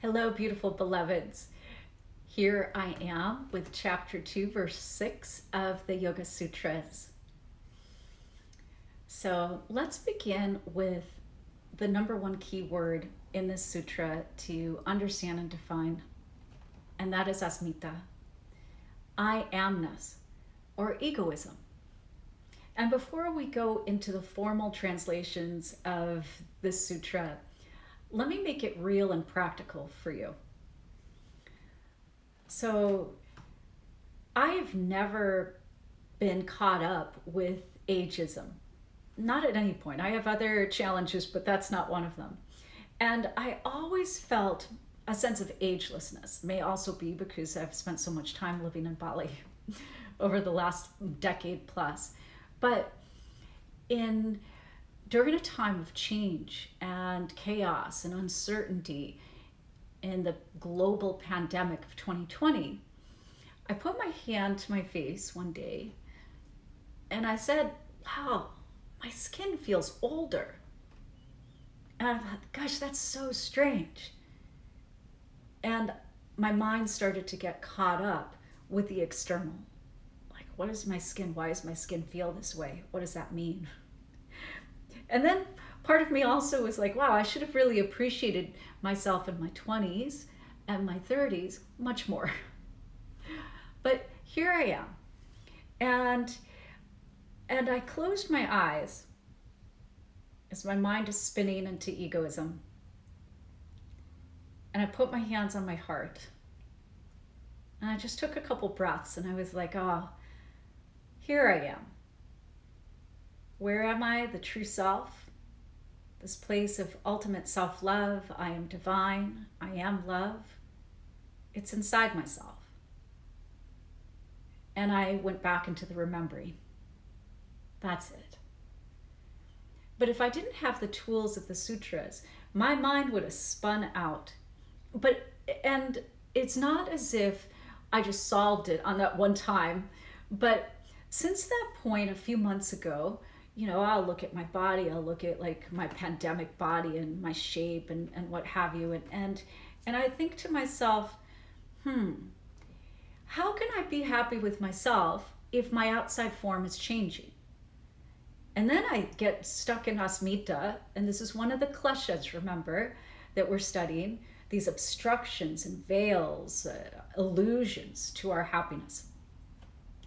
Hello, beautiful beloveds. Here I am with chapter 2, verse 6 of the Yoga Sutras. So let's begin with the number one key word in this sutra to understand and define, and that is asmita, I amness, or egoism. And before we go into the formal translations of this sutra, let me make it real and practical for you. So, I've never been caught up with ageism. Not at any point. I have other challenges, but that's not one of them. And I always felt a sense of agelessness. May also be because I've spent so much time living in Bali over the last decade plus. But during a time of change and chaos and uncertainty in the global pandemic of 2020, I put my hand to my face one day and I said, wow, my skin feels older. And I thought, gosh, that's so strange. And my mind started to get caught up with the external. Like, what is my skin? Why does my skin feel this way? What does that mean? And then part of me also was like, wow, I should have really appreciated myself in my 20s and my 30s much more. But here I am. And I closed my eyes as my mind is spinning into egoism. And I put my hands on my heart. And I just took a couple breaths and I was like, oh, here I am. Where am I? The true self. This place of ultimate self-love. I am divine. I am love. It's inside myself. And I went back into the remembering. That's it. But if I didn't have the tools of the sutras, my mind would have spun out. And it's not as if I just solved it on that one time. But since that point a few months ago, I'll look at my body, I'll look at like my pandemic body and my shape and what have you. And I think to myself, how can I be happy with myself if my outside form is changing? And then I get stuck in asmita, and this is one of the kleshas, remember, that we're studying, these obstructions and veils, illusions to our happiness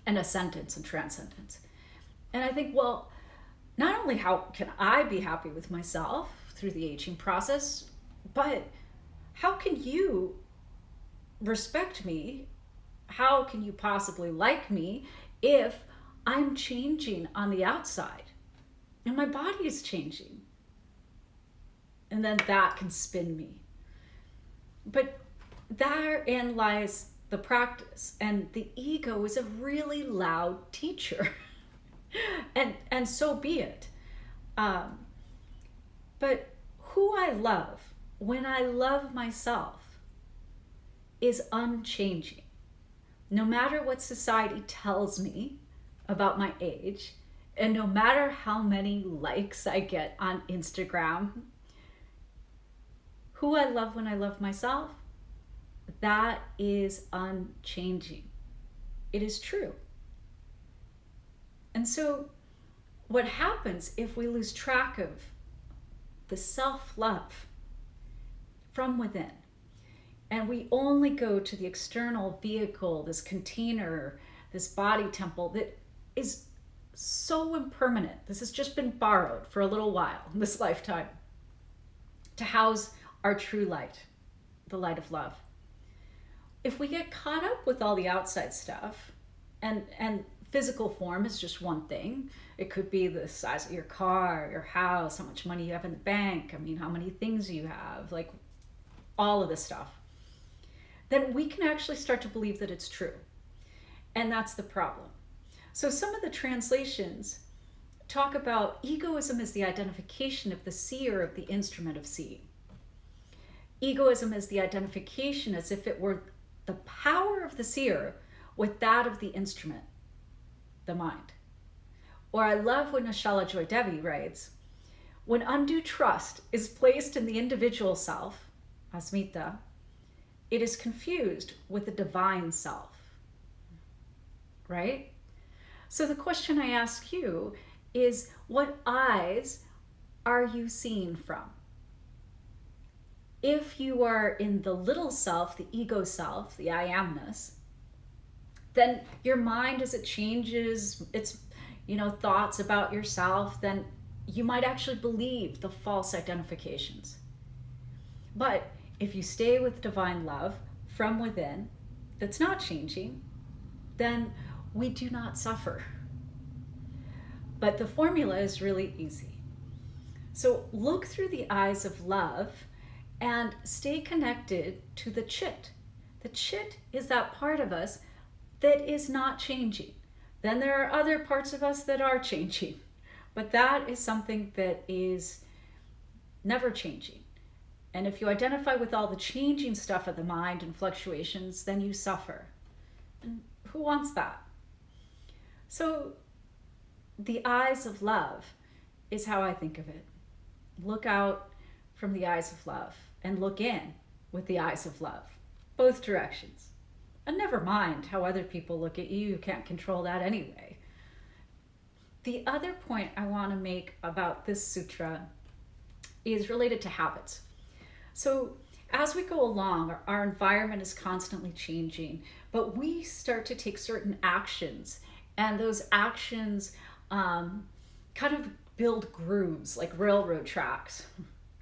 and ascendance and transcendence. And I think, well, not only how can I be happy with myself through the aging process, but how can you respect me? How can you possibly like me if I'm changing on the outside and my body is changing? And then that can spin me. But therein lies the practice, and the ego is a really loud teacher. And so be it. But who I love, when I love myself, is unchanging. No matter what society tells me about my age, and no matter how many likes I get on Instagram, who I love when I love myself, that is unchanging. It is true. And so what happens if we lose track of the self-love from within, and we only go to the external vehicle, this container, this body temple that is so impermanent? This has just been borrowed for a little while in this lifetime to house our true light, the light of love. If we get caught up with all the outside stuff, and physical form is just one thing. It could be the size of your car, your house, how much money you have in the bank, how many things you have, like all of this stuff. Then we can actually start to believe that it's true. And that's the problem. So some of the translations talk about egoism as the identification of the seer of the instrument of seeing. Egoism is the identification as if it were the power of the seer with that of the instrument, the mind. Or I love when Ashala Joy Devi writes, when undue trust is placed in the individual self, asmita, it is confused with the divine self, right? So the question I ask you is, what eyes are you seeing from? If you are in the little self, the ego self, the I amness, then your mind, as it changes its thoughts about yourself, then you might actually believe the false identifications. But if you stay with divine love from within, that's not changing, then we do not suffer. But the formula is really easy. So look through the eyes of love and stay connected to the chit. The chit is that part of us that is not changing. Then there are other parts of us that are changing, but that is something that is never changing. And if you identify with all the changing stuff of the mind and fluctuations, then you suffer. And who wants that? So the eyes of love is how I think of it. Look out from the eyes of love and look in with the eyes of love, both directions. And never mind how other people look at you, you can't control that anyway. The other point I want to make about this sutra is related to habits. So as we go along, our environment is constantly changing, but we start to take certain actions, and those actions kind of build grooves like railroad tracks,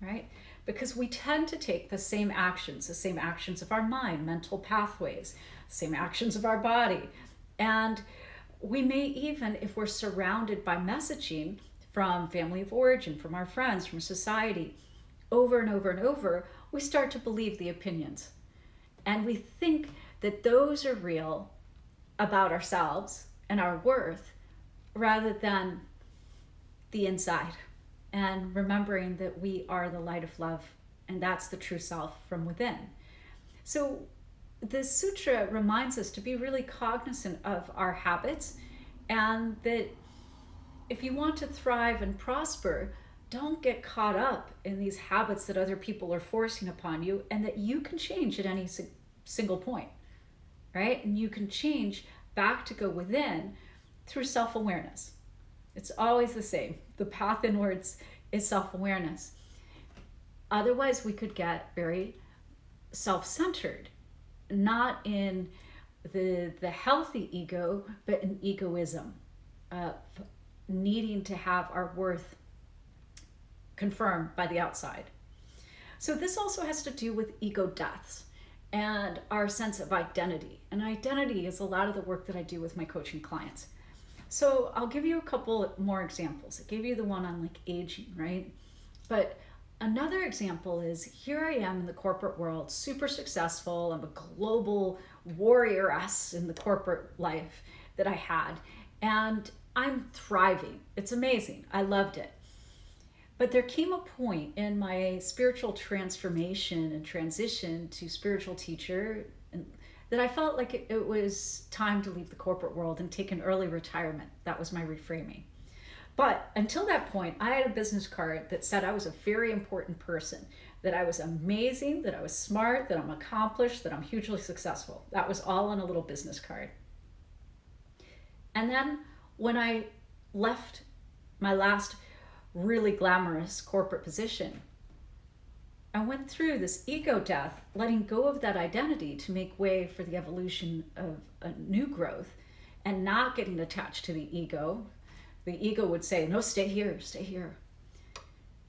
right? Because we tend to take the same actions of our mind, mental pathways, same actions of our body. And we may even, if we're surrounded by messaging from family of origin, from our friends, from society, over and over and over, we start to believe the opinions. And we think that those are real about ourselves and our worth, rather than the inside. And remembering that we are the light of love, and that's the true self from within. So this sutra reminds us to be really cognizant of our habits, and that if you want to thrive and prosper, don't get caught up in these habits that other people are forcing upon you, and that you can change at any single point, right? And you can change back to go within through self-awareness. It's always the same. The path inwards is self-awareness. Otherwise, we could get very self-centered, not in the healthy ego, but in egoism, needing to have our worth confirmed by the outside. So this also has to do with ego deaths and our sense of identity. And identity is a lot of the work that I do with my coaching clients. So I'll give you a couple more examples. I gave you the one on like aging, right? But another example is, here I am in the corporate world, super successful. I'm a global warrioress in the corporate life that I had, and I'm thriving. It's amazing. I loved it. But there came a point in my spiritual transformation and transition to spiritual teacher that I felt like it was time to leave the corporate world and take an early retirement. That was my reframing. But until that point, I had a business card that said I was a very important person, that I was amazing, that I was smart, that I'm accomplished, that I'm hugely successful. That was all on a little business card. And then when I left my last really glamorous corporate position, I went through this ego death, letting go of that identity to make way for the evolution of a new growth, and not getting attached to the ego. The ego would say, no, stay here, stay here.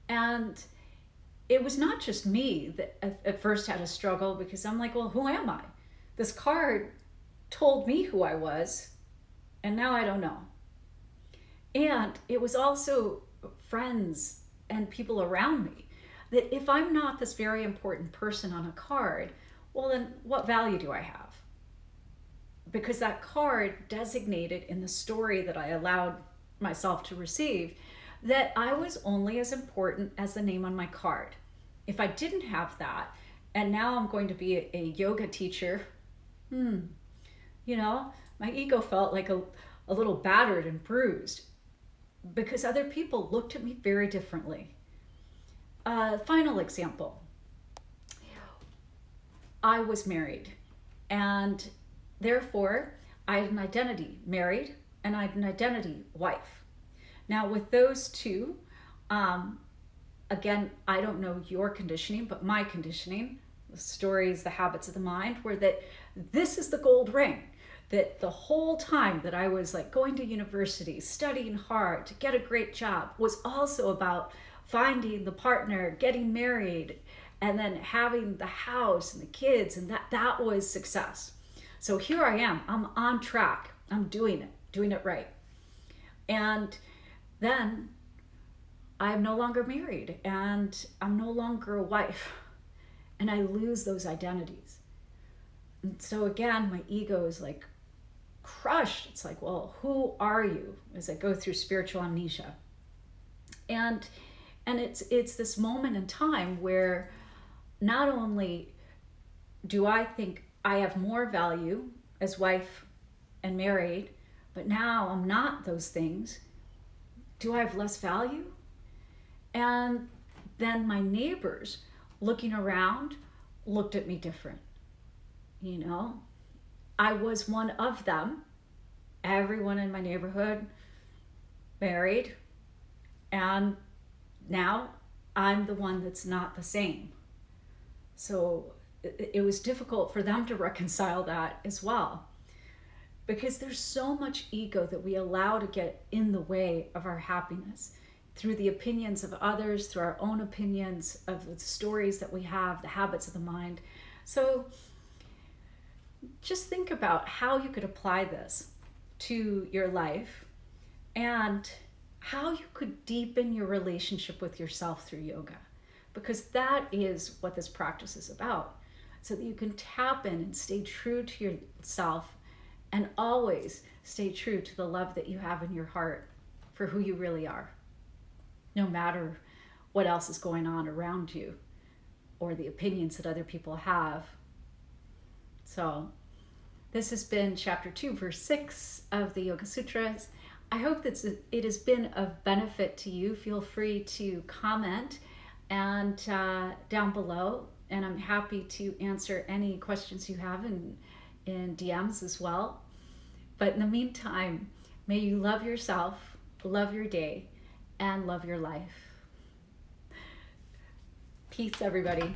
And it was not just me that at first had a struggle, because I'm like, well, who am I? This card told me who I was, and now I don't know. And it was also friends and people around me, that if I'm not this very important person on a card, well, then what value do I have? Because that card designated in the story that I allowed myself to receive that I was only as important as the name on my card. If I didn't have that, and now I'm going to be a yoga teacher, my ego felt like a little battered and bruised, because other people looked at me very differently. Final example. I was married, and therefore I had an identity married, and I had an identity wife. Now, with those two, again, I don't know your conditioning, but my conditioning, the stories, the habits of the mind, were that this is the gold ring. That the whole time that I was like going to university, studying hard to get a great job, was also about finding the partner, getting married, and then having the house and the kids, and that was success. So here I am, I'm on track, I'm doing it right. And then I'm no longer married, and I'm no longer a wife, and I lose those identities. And so again, my ego is like crushed. It's like, well, who are you? As I go through spiritual amnesia. And it's this moment in time where not only do I think I have more value as wife and married, but now I'm not those things. Do I have less value? And then my neighbors looking around looked at me different. You know, I was one of them. Everyone in my neighborhood married, and now I'm the one that's not the same. So it was difficult for them to reconcile that as well, because there's so much ego that we allow to get in the way of our happiness through the opinions of others, through our own opinions of the stories that we have, the habits of the mind. So just think about how you could apply this to your life and how you could deepen your relationship with yourself through yoga, because that is what this practice is about, so that you can tap in and stay true to yourself and always stay true to the love that you have in your heart for who you really are, no matter what else is going on around you or the opinions that other people have. So this has been chapter 2, verse 6 of the Yoga Sutras. I hope that it has been of benefit to you. Feel free to comment and down below, and I'm happy to answer any questions you have in DMs as well. But in the meantime, may you love yourself, love your day, and love your life. Peace, everybody.